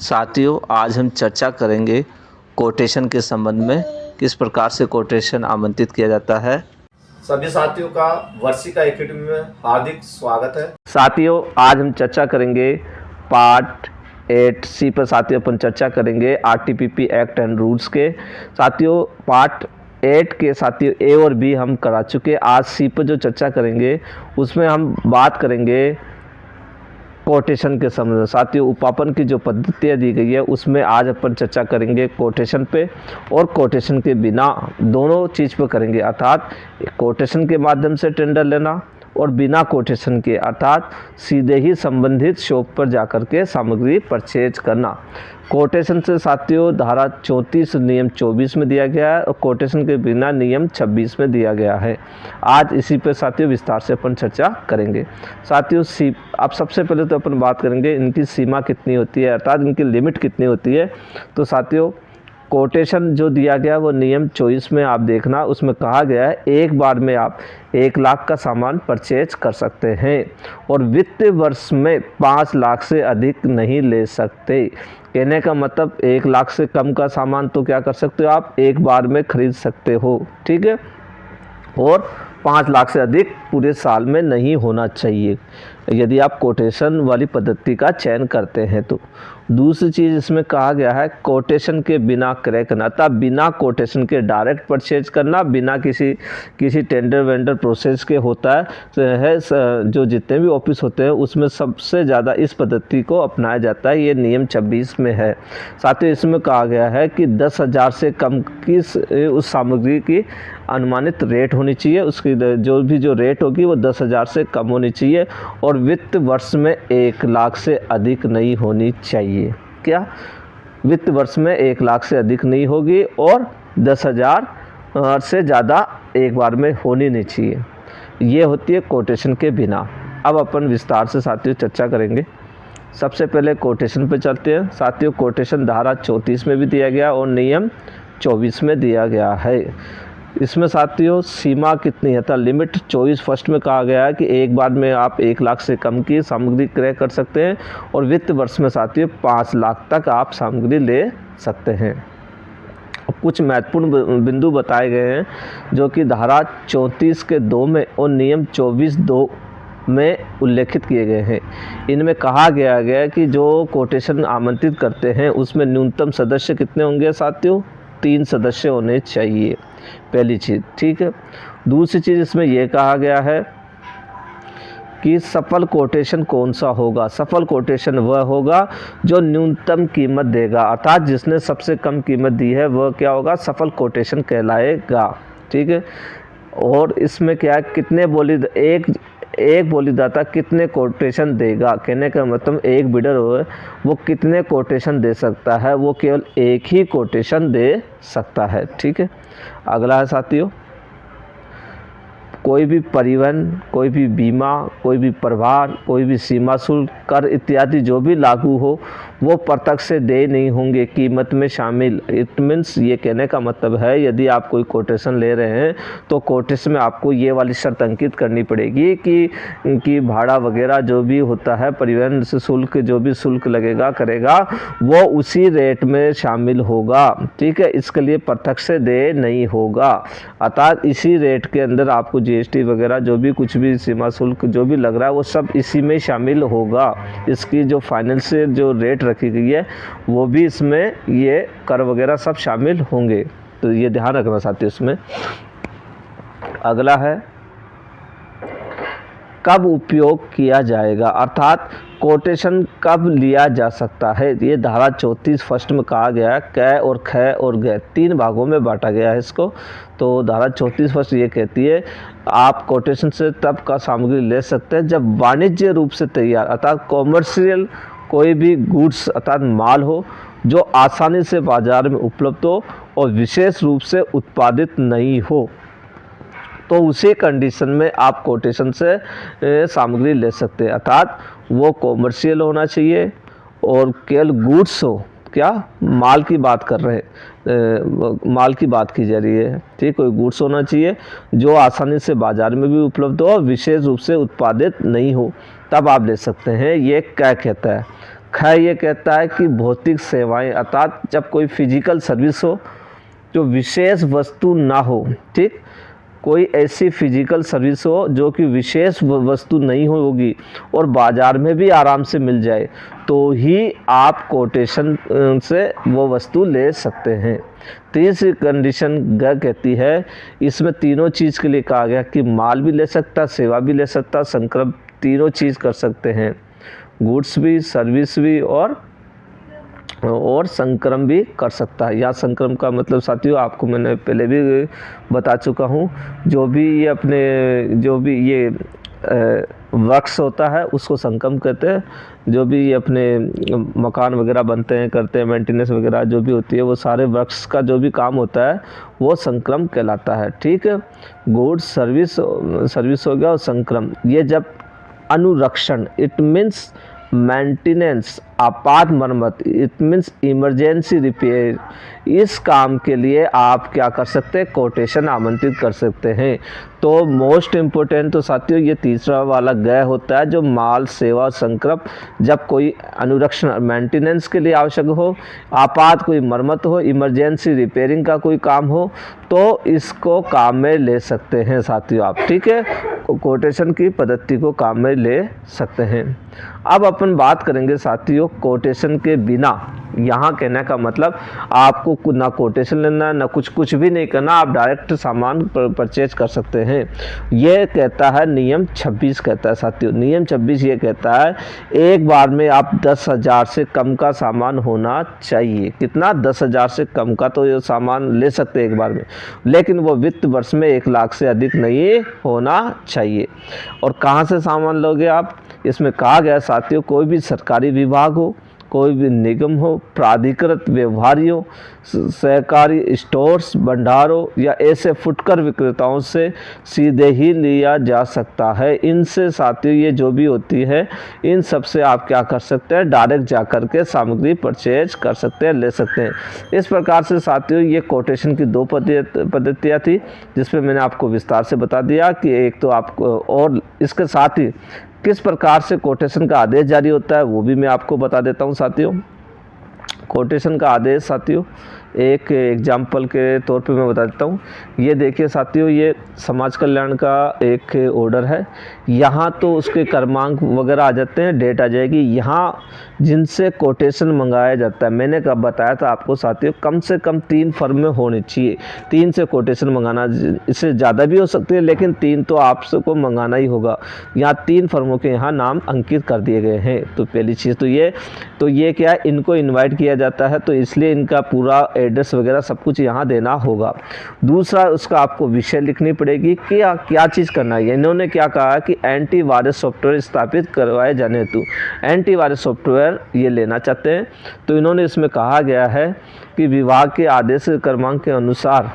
साथियों, आज हम चर्चा करेंगे कोटेशन के संबंध में। किस प्रकार से कोटेशन आमंत्रित किया जाता है। सभी साथियों का वर्षिका एकेडमी में हार्दिक स्वागत है। साथियों, आज हम चर्चा करेंगे पार्ट 8C पर। साथियों, अपन चर्चा करेंगे RTPP एक्ट एंड रूल्स के। साथियों, पार्ट 8 के साथियों A और B हम करा चुके। आज C पर जो चर्चा करेंगे उसमें हम बात करेंगे कोटेशन के संबंध में। साथियों, उपापन की जो पद्धतियाँ दी गई है उसमें आज अपन चर्चा करेंगे कोटेशन पे और कोटेशन के बिना, दोनों चीज़ पे करेंगे। अर्थात कोटेशन के माध्यम से टेंडर लेना और बिना कोटेशन के, अर्थात सीधे ही संबंधित शॉप पर जाकर के सामग्री परचेज करना। कोटेशन से साथियों धारा 34 नियम 24 में दिया गया है और कोटेशन के बिना नियम 26 में दिया गया है। आज इसी पे साथियों विस्तार से अपन चर्चा करेंगे। साथियों, अब सबसे पहले तो अपन बात करेंगे इनकी सीमा कितनी होती है, अर्थात इनकी लिमिट कितनी होती है। तो साथियों, कोटेशन जो दिया गया वो नियम 24 में आप देखना, उसमें कहा गया है एक बार में आप 1 लाख का सामान परचेज कर सकते हैं और वित्तीय वर्ष में 5 लाख से अधिक नहीं ले सकते। कहने का मतलब 1 लाख से कम का सामान तो क्या कर सकते हो, आप एक बार में खरीद सकते हो, ठीक है। और 5 लाख से अधिक पूरे साल में नहीं होना चाहिए यदि आप कोटेशन वाली पद्धति का चयन करते हैं तो। दूसरी चीज़ इसमें कहा गया है कोटेशन के बिना क्रय करना, अर्थात बिना कोटेशन के डायरेक्ट परचेज करना, बिना किसी टेंडर वेंडर प्रोसेस के होता है। जो जितने भी ऑफिस होते हैं उसमें सबसे ज़्यादा इस पद्धति को अपनाया जाता है। ये नियम 26 में है। साथ ही इसमें कहा गया है कि 10,000 से कम की उस सामग्री की अनुमानित रेट होनी चाहिए। उसकी जो रेट होगी वो 10,000 से कम होनी चाहिए और वित्त वर्ष में 1 लाख से अधिक नहीं होनी चाहिए। क्या वित्त वर्ष में 1 लाख से अधिक नहीं होगी और 10,000 से ज़्यादा एक बार में होनी नहीं चाहिए। ये होती है कोटेशन के बिना। अब अपन विस्तार से साथियों चर्चा करेंगे। सबसे पहले कोटेशन पे चलते हैं। साथियों, कोटेशन धारा 34 में भी दिया गया और नियम 24 में दिया गया है। इसमें साथियों सीमा कितनी है, तो लिमिट 24 फर्स्ट में कहा गया है कि एक बार में आप 1 लाख से कम की सामग्री क्रय कर सकते हैं और वित्त वर्ष में साथियों 5 लाख तक आप सामग्री ले सकते हैं। अब कुछ महत्वपूर्ण बिंदु बताए गए हैं जो कि धारा 34 के 2 में और नियम 24(2) में उल्लेखित किए गए हैं। इनमें कहा गया है कि जो कोटेशन आमंत्रित करते हैं उसमें न्यूनतम सदस्य कितने होंगे साथियों, 3 सदस्य होने चाहिए, पहली चीज़, ठीक है। दूसरी चीज़ इसमें यह कहा गया है कि सफल कोटेशन कौन सा होगा। सफल कोटेशन वह होगा जो न्यूनतम कीमत देगा, अर्थात जिसने सबसे कम कीमत दी है वह क्या होगा, सफल कोटेशन कहलाएगा, ठीक है। और इसमें क्या है, कितने एक बोलीदाता कितने कोटेशन देगा। कहने का मतलब एक बिडर हो वो कितने कोटेशन दे सकता है, वो केवल एक ही कोटेशन दे सकता है, ठीक है। अगला है साथियों, कोई भी परिवहन, कोई भी बीमा, कोई भी प्रभार, कोई भी सीमा शुल्क, कर इत्यादि जो भी लागू हो वो प्रत्यक्ष से देय नहीं होंगे कीमत में शामिल। इट मीन्स ये कहने का मतलब है यदि आप कोई कोटेशन ले रहे हैं तो कोटेशन में आपको ये वाली शर्त अंकित करनी पड़ेगी कि भाड़ा वगैरह जो भी होता है, परिवहन से शुल्क जो भी शुल्क लगेगा करेगा वो उसी रेट में शामिल होगा, ठीक है। इसके लिए प्रत्यक्ष से देय नहीं होगा, अर्थात इसी रेट के अंदर आपको GST वगैरह जो भी कुछ भी सीमा शुल्क जो भी लग रहा है वो सब इसी में शामिल होगा। इसकी जो फाइनल से जो रेट रखी गई है वो भी इसमें ये कर वगैरह सब शामिल होंगे, तो ये ध्यान रखना साथियों इसमें। अगला है कब उपयोग किया जाएगा, अर्थात कोटेशन कब लिया जा सकता है। ये धारा 34 फर्स्ट में कहा गया है। कै और खै और गै 3 भागों में बांटा गया है इसको। तो धारा 34 फर्स्ट ये कहती है आप कोटेशन से तब का सामग्री ले सकते हैं जब वाणिज्य रूप से तैयार, अर्थात कॉमर्शियल कोई भी गुड्स अर्थात माल हो जो आसानी से बाजार में उपलब्ध हो और विशेष रूप से उत्पादित नहीं हो, तो उसी कंडीशन में आप कोटेशन से सामग्री ले सकते हैं। अर्थात वो कॉमर्शियल होना चाहिए और केवल गुड्स हो, क्या माल की बात कर रहे हैं, माल की बात की जा रही है, ठीक। कोई गुड्स होना चाहिए जो आसानी से बाज़ार में भी उपलब्ध हो और विशेष रूप से उत्पादित नहीं हो, तब आप ले सकते हैं। ये क्या कहता है, ख ये कहता है कि भौतिक सेवाएं, अर्थात जब कोई फिजिकल सर्विस हो जो विशेष वस्तु ना हो, ठीक, कोई ऐसी फिजिकल सर्विस हो जो कि विशेष वस्तु नहीं होगी और बाज़ार में भी आराम से मिल जाए, तो ही आप कोटेशन से वो वस्तु ले सकते हैं। तीसरी कंडीशन ग कहती है, इसमें तीनों चीज़ के लिए कहा गया कि माल भी ले सकता, सेवा भी ले सकता, संक्रम तीनों चीज़ कर सकते हैं, गुड्स भी, सर्विस भी और संक्रम भी कर सकता है। या संक्रम का मतलब साथियों आपको मैंने पहले भी बता चुका हूँ, जो भी ये वक्स होता है उसको संक्रम कहते हैं। जो भी ये अपने मकान वगैरह बनते हैं, करते हैं, मेंटेनेंस वगैरह जो भी होती है, वो सारे वक्स का जो भी काम होता है वो संक्रम कहलाता है, ठीक है। गुड्स, सर्विस हो गया, और संक्रम ये जब अनुरक्षण, इट मीन्स मेंटेनेंस, आपात मरम्मत, इट मीन्स इमरजेंसी रिपेयर, इस काम के लिए आप क्या कर सकते हैं, कोटेशन आमंत्रित कर सकते हैं। तो मोस्ट इम्पोर्टेंट तो साथियों ये तीसरा वाला गय होता है, जो माल, सेवा, संक्रम जब कोई अनुरक्षण, मेंटेनेंस के लिए आवश्यक हो, आपात कोई मरम्मत हो, इमरजेंसी रिपेयरिंग का कोई काम हो, तो इसको काम में ले सकते हैं साथियों आप, ठीक है। कोटेशन की पद्धति को काम में ले सकते हैं। अब अपन बात करेंगे साथियों कोटेशन के बिना। यहाँ कहने का मतलब आपको ना कोटेशन लेना, ना कुछ भी नहीं करना, आप डायरेक्ट सामान परचेज कर सकते हैं। ये कहता है नियम 26 कहता है साथियों। नियम 26 ये कहता है एक बार में आप 10,000 से कम का सामान होना चाहिए। कितना? 10,000 से कम का तो ये सामान ले सकते हैं एक बार में, लेकिन वो वित्त वर्ष में 1 लाख से अधिक नहीं होना चाहिए। और कहाँ से सामान लोगे आप? इसमें कहा गया साथियों कोई भी सरकारी विभाग हो, कोई भी निगम हो, प्राधिकृत व्यवहारियों, सहकारी स्टोर्स, भंडारों या ऐसे फुटकर विक्रेताओं से सीधे ही लिया जा सकता है। इनसे साथियों ये जो भी होती है, इन सब से आप क्या कर सकते हैं, डायरेक्ट जा कर के सामग्री परचेज कर सकते हैं, ले सकते हैं। इस प्रकार से साथियों ये कोटेशन की 2 पद्धतियाँ थी, जिसमें मैंने आपको विस्तार से बता दिया कि एक तो आपको, और इसके साथ ही किस प्रकार से कोटेशन का आदेश जारी होता है वो भी मैं आपको बता देता हूं साथियों। कोटेशन का आदेश साथियों एक एग्जाम्पल के तौर पे मैं बता देता हूँ। ये देखिए साथियों, ये समाज कल्याण का एक ऑर्डर है। यहाँ तो उसके क्रमांक वगैरह आ जाते हैं, डेट आ जाएगी। यहाँ जिनसे कोटेशन मंगाया जाता है, मैंने कब बताया था आपको साथियों, कम से कम 3 फर्म में होनी चाहिए। 3 से कोटेशन मंगाना, इससे ज़्यादा भी हो सकती है, लेकिन 3 तो आपको मंगाना ही होगा। यहाँ 3 फर्मों के यहाँ नाम अंकित कर दिए गए हैं। तो पहली चीज़ तो ये क्या है, इनको इन्वाइट किया जाता है, तो इसलिए इनका पूरा एड्रेस वगैरह सब कुछ यहाँ देना होगा। दूसरा, उसका आपको विषय लिखनी पड़ेगी कि क्या चीज़ करना है। इन्होंने क्या कहा कि एंटीवायरस सॉफ्टवेयर स्थापित करवाए जाने हेतु एंटीवायरस सॉफ्टवेयर ये लेना चाहते हैं। तो इन्होंने इसमें कहा गया है कि विभाग के आदेश क्रमांक के अनुसार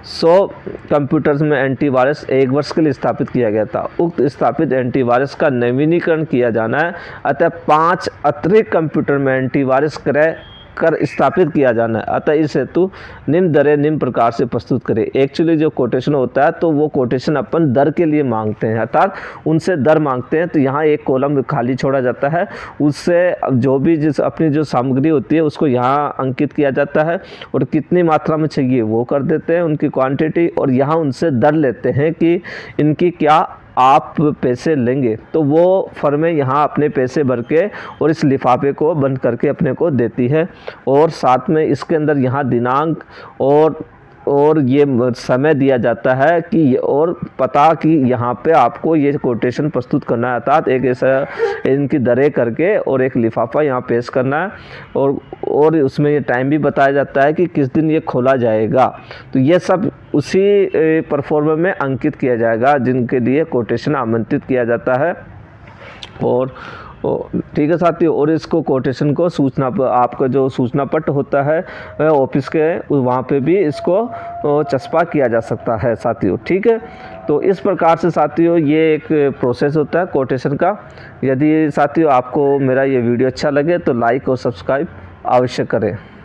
100 कंप्यूटर्स में एंटीवायरस 1 वर्ष के लिए स्थापित किया गया था। उक्त स्थापित एंटीवायरस का नवीनीकरण किया जाना है, अतः 5 अतिरिक्त कंप्यूटर में एंटीवायरस क्रय कर स्थापित किया जाना है। अतः इस हेतु निम्न दरें निम्न प्रकार से प्रस्तुत करें। एक्चुअली जो कोटेशन होता है तो वो कोटेशन अपन दर के लिए मांगते हैं, अर्थात उनसे दर मांगते हैं। तो यहाँ एक कॉलम खाली छोड़ा जाता है, उससे जो भी अपनी जो सामग्री होती है उसको यहाँ अंकित किया जाता है और कितनी मात्रा में चाहिए वो कर देते हैं, उनकी क्वांटिटी, और यहाँ उनसे दर लेते हैं कि इनकी क्या आप पैसे लेंगे। तो वो फर्में यहाँ अपने पैसे भर के और इस लिफाफे को बंद करके अपने को देती है, और साथ में इसके अंदर यहाँ दिनांक और ये समय दिया जाता है कि और पता कि यहाँ पे आपको ये कोटेशन प्रस्तुत करना है, अर्थात एक ऐसा इनकी दरें करके और एक लिफाफा यहाँ पेश करना है, और उसमें ये टाइम भी बताया जाता है कि किस दिन ये खोला जाएगा। तो ये सब उसी परफॉर्म में अंकित किया जाएगा जिनके लिए कोटेशन आमंत्रित किया जाता है। और ठीक है साथियों, और इसको कोटेशन को सूचना, आपका जो सूचना पट होता है ऑफिस के, वहाँ पे भी इसको चस्पा किया जा सकता है साथियों, ठीक है। तो इस प्रकार से साथियों ये एक प्रोसेस होता है कोटेशन का। यदि साथियों आपको मेरा ये वीडियो अच्छा लगे तो लाइक और सब्सक्राइब अवश्य करें।